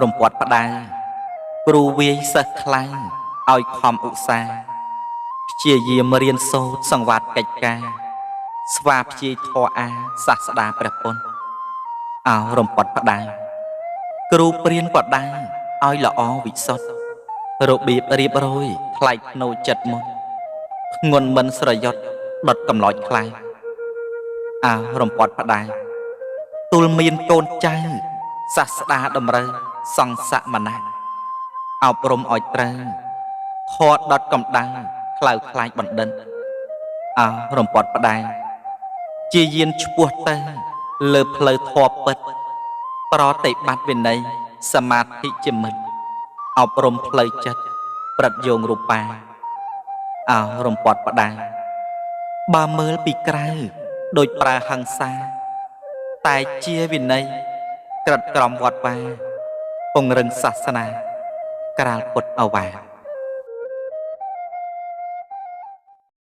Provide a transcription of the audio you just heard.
រំពាត់ផ្ដៅគ្រូវាយសិស្សខ្លាំងឲ្យខំឧស្សាហ៍ព្យាយាមរៀនសូត្រសង្វាតកិច្ចការស្វាព្យាយធម៌អាសាស្តាព្រះពុទ្ធរំពាត់ផ្ដៅគ្រូព្រានក៏ដែរឲ្យល្អវិសុទ្ធរបៀបរៀបរយថ្លៃថ្នូរចិត្តមុនធ្ងន់មិនស្រយុតដុតកំឡោចខ្លាំងរំពាត់ផ្ដៅទូលមានកូនចៅសាស្តាតម្រូវសង្ស័កមណៈអប់រំឲ្យត្រូវធေါ်ដុតកំដៅខ្លៅខ្លាចបណ្ឌិតរំពាត់ផ្ដៅជាយានឆ្ពោះទៅលើផ្លូវធម៌ពិតប្រតិបត្តិវិន័យសមាធិជាមិត្តអប់រំផ្លូវចិត្តប្រតិយោងរូបារំពាត់ផ្ដៅបើមើលពីក្រៅដូចប្រើហិង្សាតែជាវិន័យក្រិតក្រមវត្តវាពង្រឹងសាសនាក្រាលពុទ្ធអវា